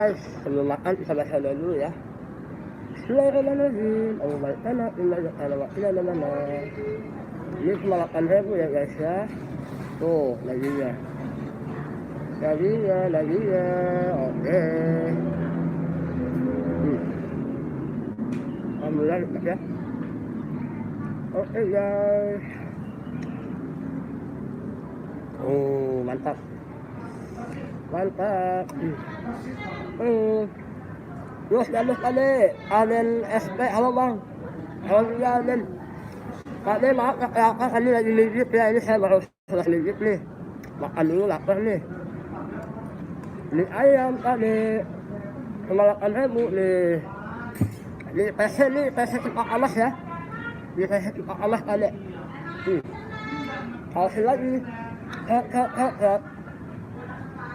Guys, sebelum makan kita baca doa dulu ya. Bismillahirrahmanirrahim. Allahumma inna ja'ala wa inna lana. Ini cuma 8.000 ya guys ya. Tuh, laginya. Laginya. Oke. Alhamdulillah ya. Oke guys. Oh, mantap. Terus jalur kali Aden SP, halo bang. Alhamdulillah Aden. Kali maaf kakak kali lagi mijit ya, ini saya baru selesai mijit nih. Makan dulu lapar nih. Ini ayam tadi cuma 8.000 nih. Ini PC cepat alas ya. Ini PC cepat alas kali. Kasih lagi.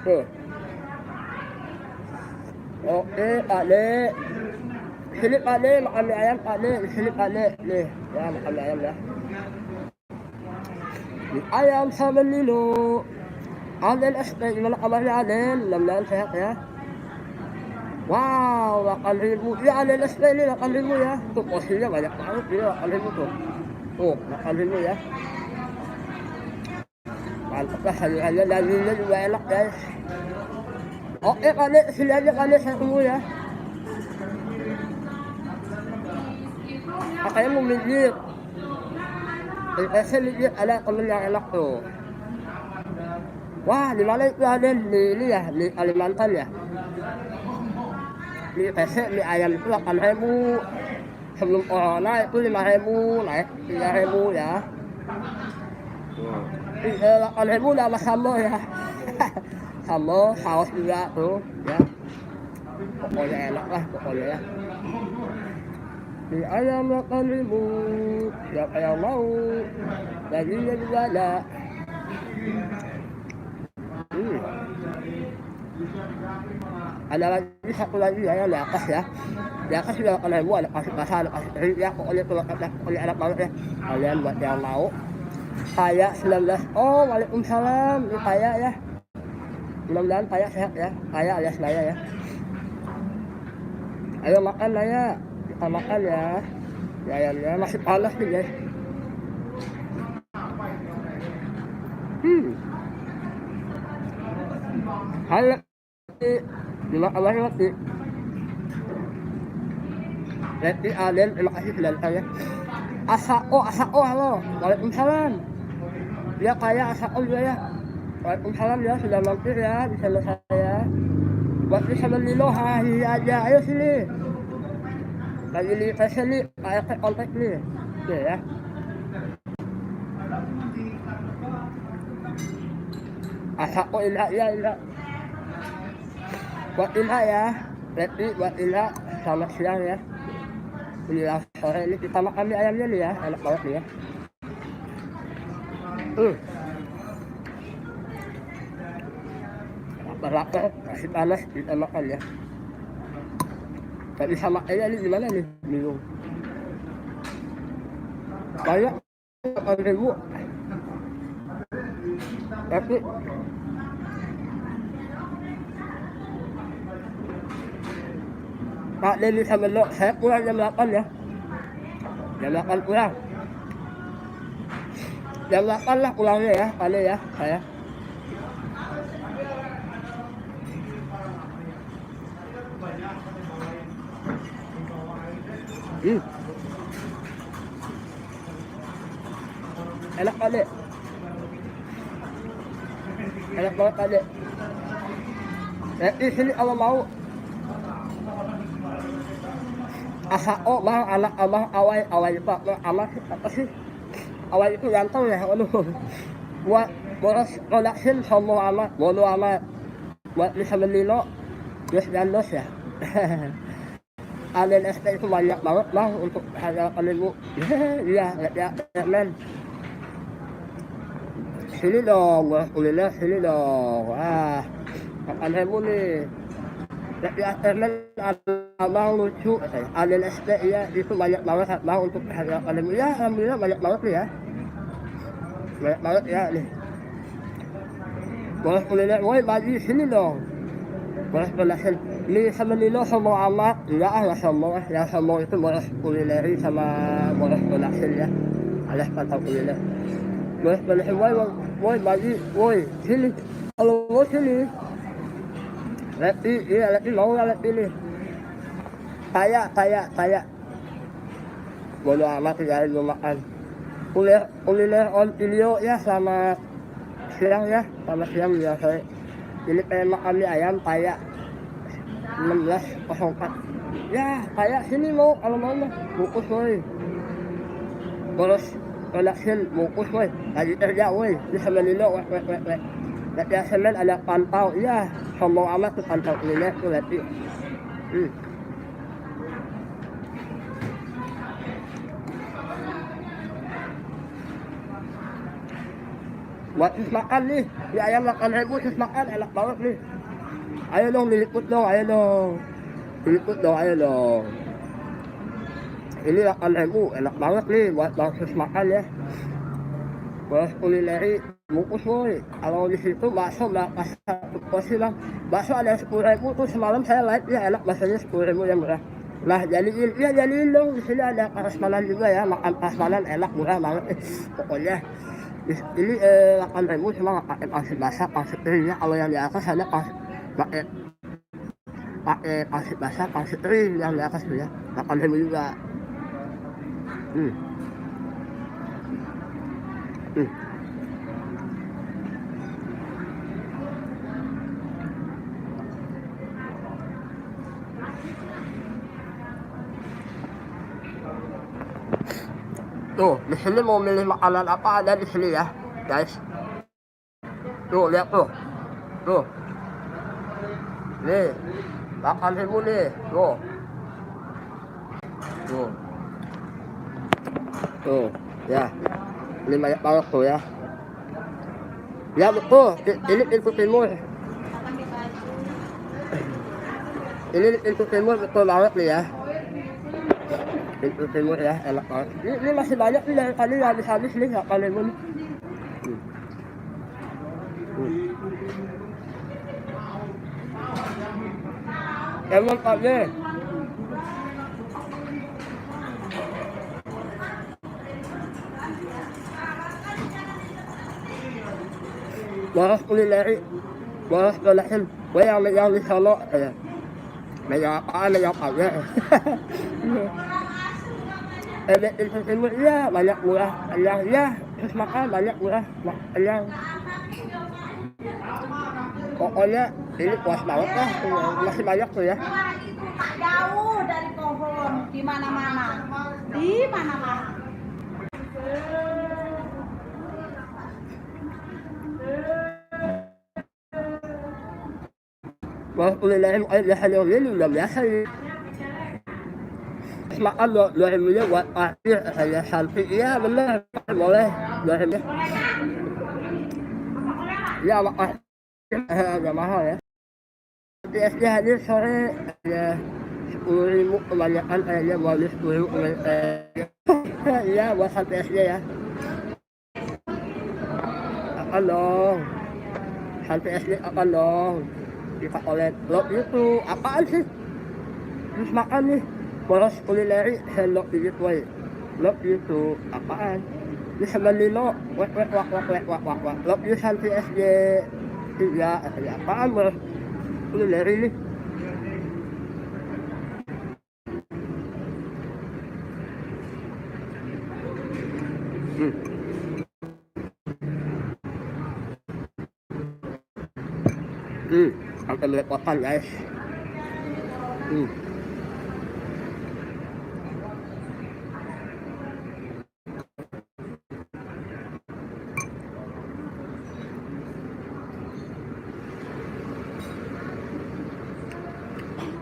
Tuh. Oke, Pak De. Sini Pak De, makan mie ayam Pak De. Sini Pak De. Nih, ya makan mie ayam ya. Mie ayam sama Nino. Aden SP, gimana kabarnya Aden? Mudah-mudahan sehat ya. Wow, 8.000. Ya Aden SP ini 8.000 ya. Tuh porsinya banyak banget ini 8.000 tuh. Tuh, 8.000 ya. Mantap lah, sayurannya dagingnya juga enak guys. Oke kali, sini aja kali saya tunggu ya. Kakaknya mau mijit. Saya mijit ada temen yang enak tuh. Wah, di mana itu ada di ini ya, di Kalimantan ya. Di PC mie ayam itu 8.000. Sebelum corona itu 5.000, naik 3.000 ya. 8.000 udah sama sambal ya. Sambal, saus juga tuh ya. Pokoknya enak lah pokoknya ya. Mie ayam 8.000, siapa yang mau? Dagingnya juga ada. Ada lagi satu lagi ya yang di atas ya. Di atas juga 8.000, ada kasih basah, ada kasih kering ya. Pokoknya enak banget ya. Kalian buat yang mau. Paya 19. Oh, waalaikumsalam. Ini Paya ya. Mudah-mudahan Paya sehat ya. Paya alias Naya ya. Ayo makan Naya. Kita makan ya. Ayamnya masih panas nih guys. Halo. Terima kasih Roti. Roti Aden, terima kasih sudah saya. Asako, halo. Waalaikumsalam. Dia kaya Asako juga ya. Waalaikumsalam ya, sudah mampir ya di channel saya. Buat di channel Nino, hahi aja. Ayo sini. Lagi di fashion nih, kayak kontak nih. Oke ya. Asako Ilha ya, Ilha. Buat Ilha ya. Reti buat Ilha, selamat siang ya. Inilah sore ini kita makan mie ayamnya nih ya, enak banget nih ya. Lapar, masih panas kita makan ya. Tapi sama ayam ini gimana nih? Bingung. Banyak 8.000. Tapi Pak Denny sama Lo, saya pulang jam 8 ya. Jam 8 pulang. Jam 8 lah pulangnya ya, kali ya, saya. Enak kali. Enak banget kali. Di sini kalau mau Asako bang, anak abang awal pak, amat apa sih? Awal itu ganteng ya, aduh. Buat boros production sombong amat, bodoh amat. Buat bisa Nino, Yes dan Dos ya. Aden SP itu banyak banget bang untuk harga 8.000. Iya, ya, men. Sini dong, gua kuliner sini dong. Wah, 8.000 nih. Ya, temen abang lucu, Aden SP ya, itu banyak banget bang untuk harga 8.000. Ya, alhamdulillah banyak banget nih ya. Banyak banget ya nih. Boleh kuliner, woi bagi sini dong. Boleh production. Ni sa Manila semua amat, enggak ah semua, yang semua itu boleh kulineri sama boleh berhasil ya. Alias pantau kuliner. Boleh boleh woi bagi, woi sini. Kalau mau sini, leti, iya leti mau nggak leti nih. Kayak. Bodo amat ya lu makan. Kuliner on video ya sama siang ya, sama siang biasa. Ini pengen makan mie ayam kayak 16.04. Ya kayak sini mau kalau mau mah bungkus woi. Terus production bungkus woi. Lagi kerja woi di Semenilo weh. Lihat semen ada pantau ya. Sombong amat tuh pantau kuliner tuh lihat. Buat sis makan nih, di ayam 8.000 sis makan enak banget nih. Ayo dong diliput dong, ayo dong. Diliput dong, ayo dong. Ini 8.000 enak banget nih buat bang sis makan ya. Buat kulineri bungkus woi. Kalau di situ bakso nggak pas satu porsi bang. Bakso ada 10.000 tuh semalam saya live ya enak baksonya 10.000 yang murah. Nah jadiin dong di sini ada prasmanan juga ya, makan prasmanan enak murah banget pokoknya. Ini 8.000 cuma nggak pakai pasir basah, pasir kering ya. Kalau yang di atas ada pakai pasir basah, pasir kering yang di atas tuh ya. 8.000 juga. Tuh, di sini mau milih makanan apa ada di sini ya, guys. Tuh, lihat tuh. Tuh. Nih, 8.000 nih. Tuh. Tuh, ya. Ini banyak banget tuh ya. Ya betul, ini pintu timur. Ini pintu timur betul banget nih ya. Pintu timur ya, enak banget. Ini masih banyak nih dari tadi habis-habis nih 8.000 nih. Emang paknya. Boros kulineri, boros belahin. Gue yang di Solo ya. Megang apaan, megang paknya. Pintu timur ya, banyak murah. Ya, terus makan banyak murah. Yang pokoknya ini puas banget lah, masih banyak tuh ya. Jauh dari pohon, di mana-mana. Wah, kulinerin biasa ini udah biasa nih. Makan 2.000 buat akhir saya sampai iya bener boleh 2.000. Ya makan agak mahal ya. SD hadir sore ya 10.000 kebanyakan kayaknya mau 10.000 iya buat sampai SD ya. Akan dong sampai SD akan dong kita oleh lo itu apaan sih terus makan nih boros kulineri sendok digit woi lo itu apaan di Semenilo wak lo itu sampai SD 3 apaan boros kulineri nih. Sampai melepotan guys.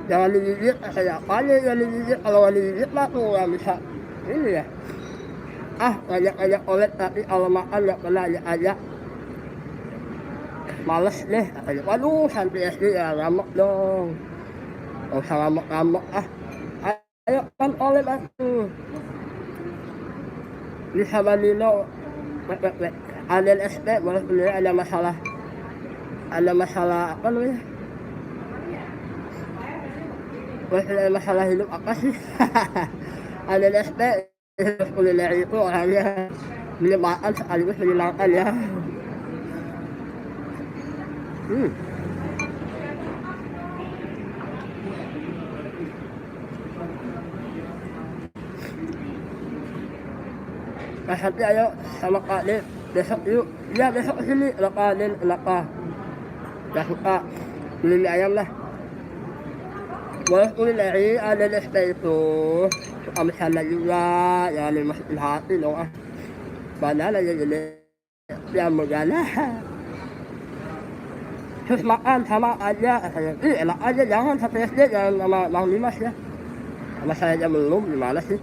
Jangan digigit kayak apanya yang digigit, kalau digigit mah tuh nggak bisa ini ya. Banyak olet tapi kalau makan nggak pernah aja. Males deh katanya. Waduh sampai SD ya ngamuk dong. Gak usah ngamuk ayo kan olet aku. Di Sabanino ada SD boleh bener ada masalah apa namanya masalah hidup apa sih? Ada SP, kuliah itu orangnya menyebalkan sekaligus menyenangkan ya. Nah, nanti ayo sama Kak Nin, besok yuk. Ya besok kesini, Kak Nin, kenapa? Gak suka kuliner ayam lah. Boleh kulineri, ada SP itu. Suka misalnya juga, ya masukin hati dong ah. Padahal aja jadi yang megana. Terus makan sama aja, katanya. Enak aja, jangan satu SD, jangan sama Bang Dimas ya. Sama saya aja belum, gimana sih?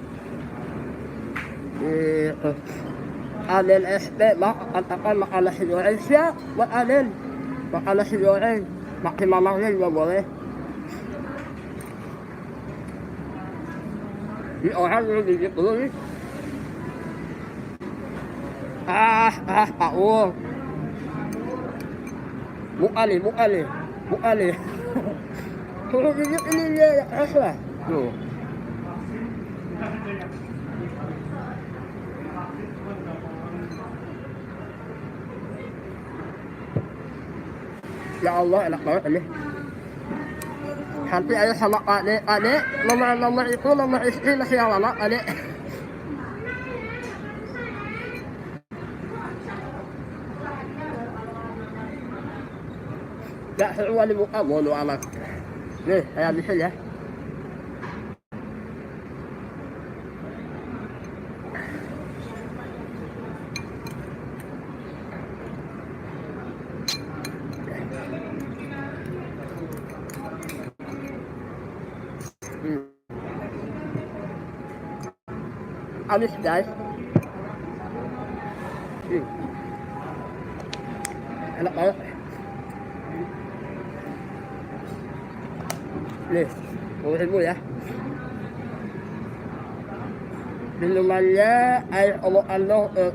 Aden SP, katakan makan nasi goreng siap buat Aden. Makan nasi goreng, makin mamangnya juga boleh. Ini orang dulu gigit dulu nih. Pak Ul. Buka nih. Suruh gigit ini dia, ya keras lah. Tuh. Ya Allah, enak banget ini. Nanti ayo sama adek, nomor itu nomor istri masih yang lama, adek. Gak seruan dibuka, bodo amat. Nih, saya habisin ya. Habis guys. Enak banget. Nih, 10.000 ya. Minumannya air Allah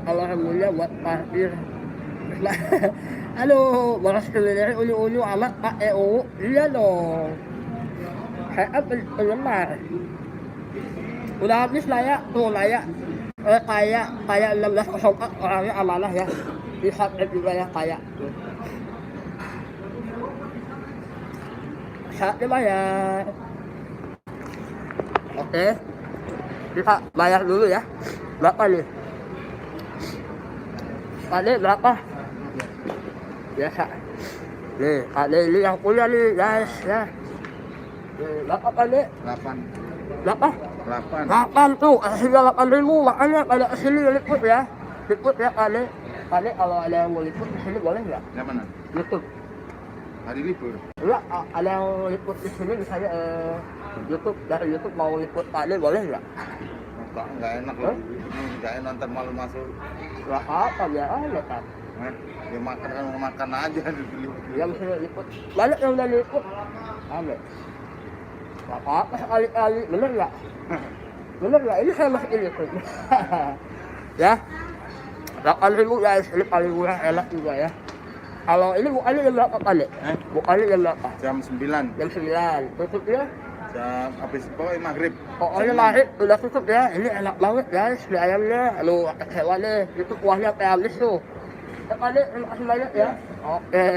alhamdulillah buat parkir. Aduh, baras kuliner unyu-unyu amat Pak EU. Iya dong. Saya penggemar. Udah habis lah ya, tuh lah ya. Kayak 1604 orangnya amanah ya. Bisa juga ya kayak. Saat dibayar. Oke. Kita bayar dulu ya. Berapa nih? Tadi berapa? Biasa. Nih, ada ini yang punya nih guys ya. Nih, berapa Pak? 8. Berapa? 8. 8 tuh, sudah 8.000, makanya pada kesini liput ya. Liput ya Kade. Kade kalau ada yang mau liput kesini boleh nggak? Yang mana? YouTube. Hari libur. Enggak, ada yang liput di sini misalnya YouTube, dari YouTube mau liput Kade boleh nggak? Nggak enak loh. Nggak enak nonton malu masuk. Nggak apa, biar aja kan. Ya makan aja dulu. Ya misalnya liput, banyak yang udah liput. Ambil. Nggak apa-apa sekali-kali, bener nggak? Bener nggak? Ini saya masih liput. Ya. 8.000 guys, ini paling murah, enak juga ya. Kalau ini bukannya jam berapa Pak? Bukannya jam berapa? Jam 9. Jam 9. Tutupnya? Jam habis pokoknya maghrib. Pokoknya maghrib udah tutup ya. Ini enak banget guys, di ayamnya. Aduh, hewannya itu kuahnya kayak habis tuh. Ya Pak, terima kasih banyak ya. Oke.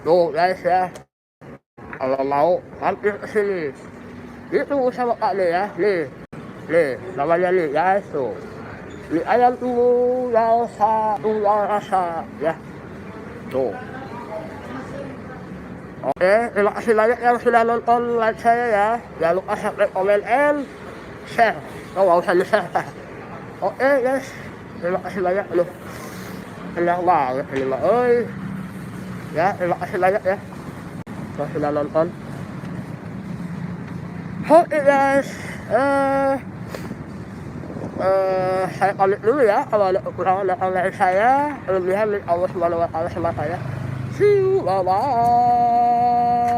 Tuh guys ya. Kalau mau hampir ke sini. Itu sama Pak nih ya. Nih, namanya nih guys tuh. Ini ayam tunggal rasa ya. Tuh. Oke, terima kasih banyak yang sudah nonton live saya ya. Jangan lupa subscribe, komen, and share. Oh, nggak usah di-share. Oke guys, terima kasih banyak loh. Enak banget ini mah, oi. Ya, terima kasih banyak ya. Yang sudah nonton. Oke guys, saya pamit dulu ya. Kalau ada kekurangan dari saya, kelebihan dari Allah Subhanahu wa Ta'ala sama saya. See you, bye bye.